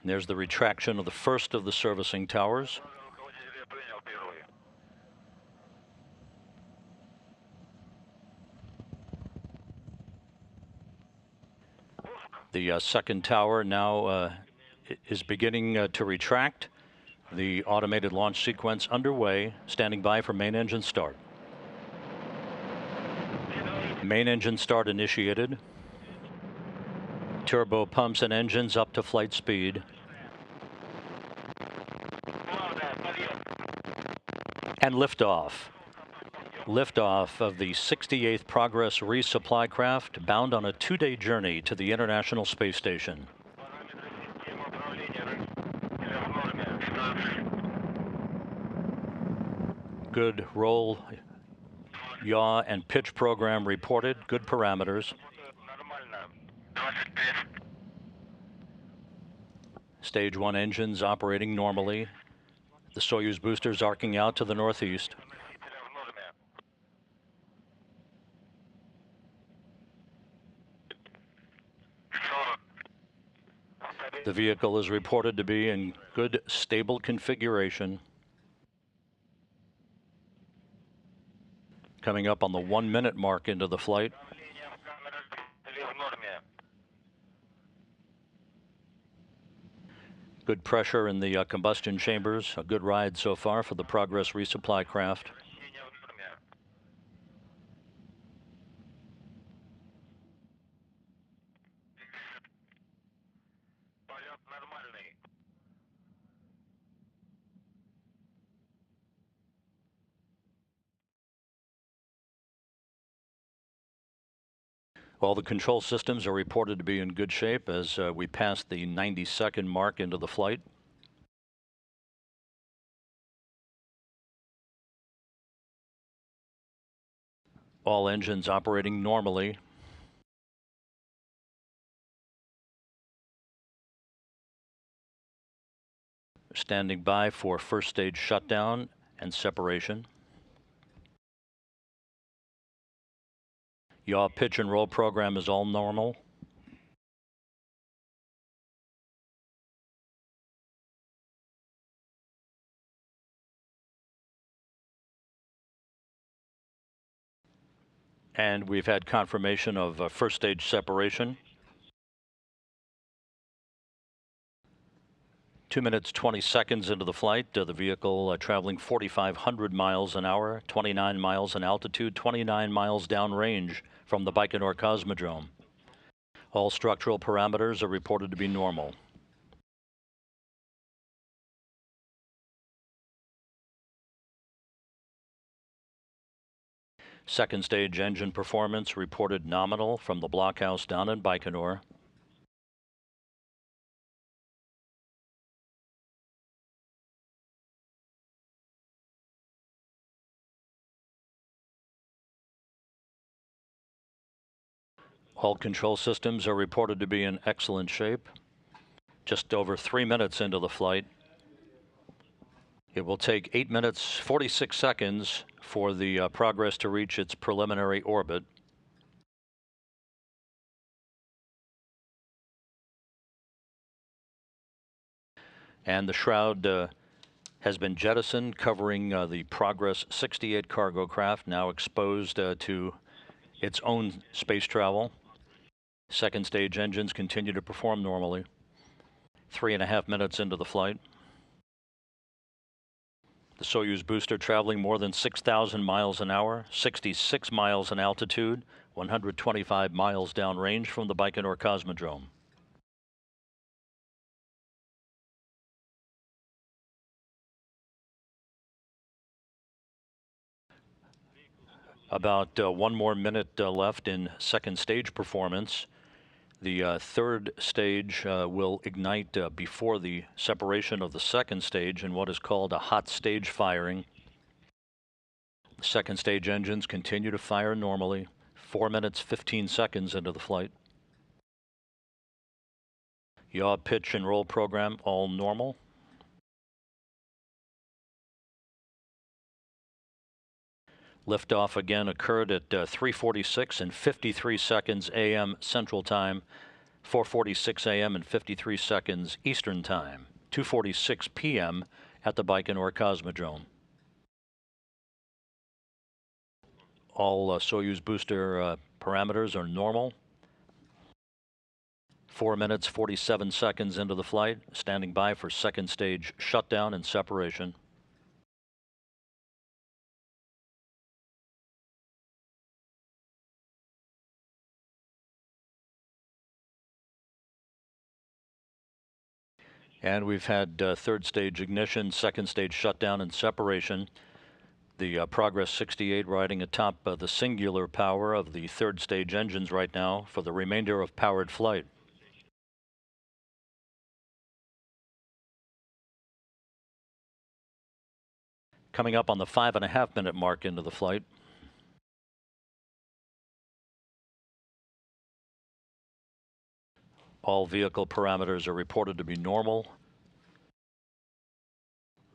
There's the retraction of the first of the servicing towers. The second tower now is beginning to retract. The automated launch sequence underway, standing by for main engine start. Main engine start initiated. Turbo pumps and engines up to flight speed. And liftoff. Liftoff of the 68th Progress resupply craft, bound on a 2-day journey to the International Space Station. Good roll, yaw, and pitch program reported. Good parameters. Stage 1 engines operating normally. The Soyuz boosters arcing out to the northeast. The vehicle is reported to be in good, stable configuration. Coming up on the 1-minute mark into the flight. Good pressure in the combustion chambers. A good ride so far for the Progress resupply craft. All the control systems are reported to be in good shape as we pass the 90-second mark into the flight. All engines operating normally. Standing by for first stage shutdown and separation. Yaw, pitch, and roll program is all normal. And we've had confirmation of first stage separation. 2 minutes, 20 seconds into the flight, the vehicle traveling 4,500 miles an hour, 29 miles in altitude, 29 miles downrange from the Baikonur Cosmodrome. All structural parameters are reported to be normal. Second stage engine performance reported nominal from the blockhouse down in Baikonur. All control systems are reported to be in excellent shape. Just over 3 minutes into the flight. It will take 8 minutes, 46 seconds for the Progress to reach its preliminary orbit. And the shroud has been jettisoned, covering the Progress 68 cargo craft, now exposed to its own space travel. Second stage engines continue to perform normally. 3.5 minutes into the flight. The Soyuz booster traveling more than 6,000 miles an hour, 66 miles in altitude, 125 miles downrange from the Baikonur Cosmodrome. About 1 more minute left in second stage performance. The third stage will ignite before the separation of the second stage in what is called a hot stage firing. The second stage engines continue to fire normally. 4 minutes, 15 seconds into the flight. Yaw, pitch, and roll program all normal. Liftoff again occurred at 3:46 and 53 seconds a.m. Central Time 4:46 a.m. and 53 seconds Eastern Time, 2:46 p.m. at the Baikonur Cosmodrome. All Soyuz booster parameters are normal. 4 minutes, 47 seconds into the flight, standing by for second stage shutdown and separation. And we've had third stage ignition, second stage shutdown and separation. The Progress 68 riding atop the singular power of the third stage engines right now for the remainder of powered flight. Coming up on the 5.5 minute mark into the flight. All vehicle parameters are reported to be normal.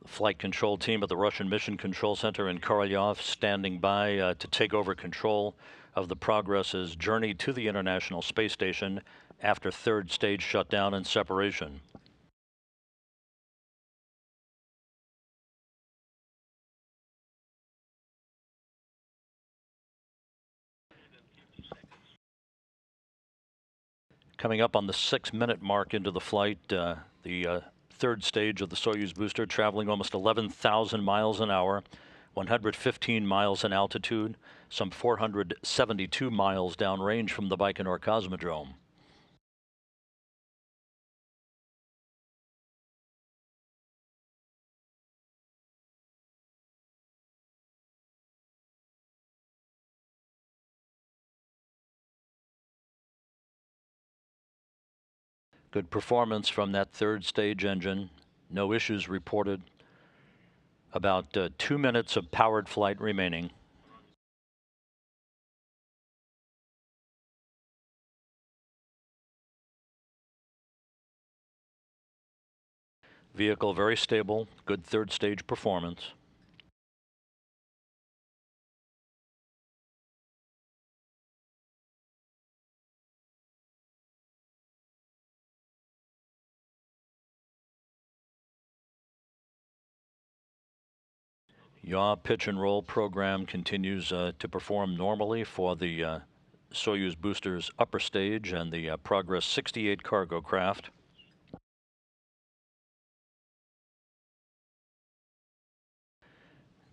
The flight control team at the Russian Mission Control Center in Korolyov standing by to take over control of the Progress's journey to the International Space Station after third stage shutdown and separation. Coming up on the 6 minute mark into the flight, the third stage of the Soyuz booster traveling almost 11,000 miles an hour, 115 miles in altitude, some 472 miles downrange from the Baikonur Cosmodrome. Good performance from that third stage engine. No issues reported. About 2 minutes of powered flight remaining. Vehicle very stable, good third stage performance. Yaw pitch and roll program continues to perform normally for the Soyuz booster's upper stage and the Progress 68 cargo craft.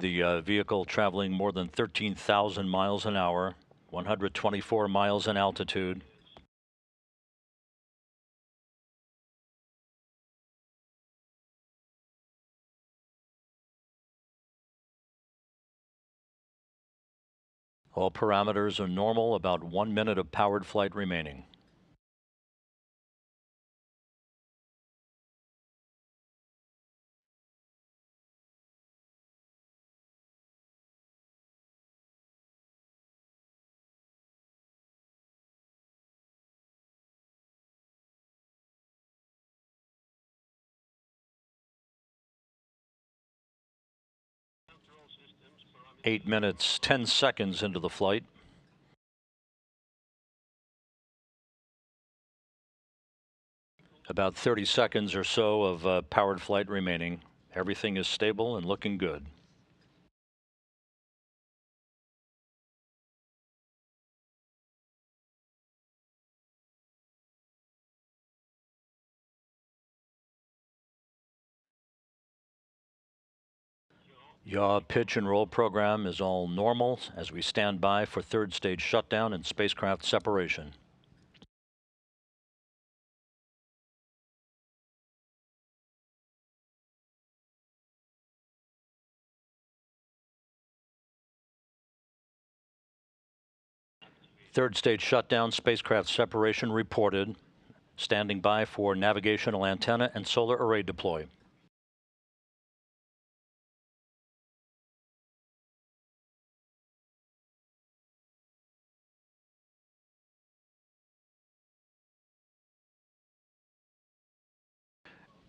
The vehicle traveling more than 13,000 miles an hour, 124 miles in altitude. All parameters are normal, about 1 minute of powered flight remaining. Eight minutes, 10 seconds into the flight. About 30 seconds or so of powered flight remaining. Everything is stable and looking good. Yaw pitch and roll program is all normal as we stand by for third stage shutdown and spacecraft separation. Third stage shutdown, spacecraft separation reported. Standing by for navigational antenna and solar array deploy.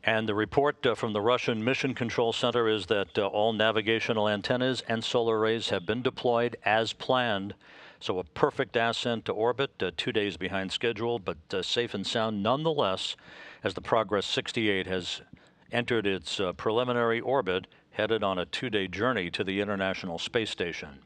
And the report from the Russian Mission Control Center is that all navigational antennas and solar arrays have been deployed as planned So a perfect ascent to orbit, 2 days behind schedule, but safe and sound nonetheless, as the Progress 68 has entered its preliminary orbit, headed on a 2-day journey to the International Space Station.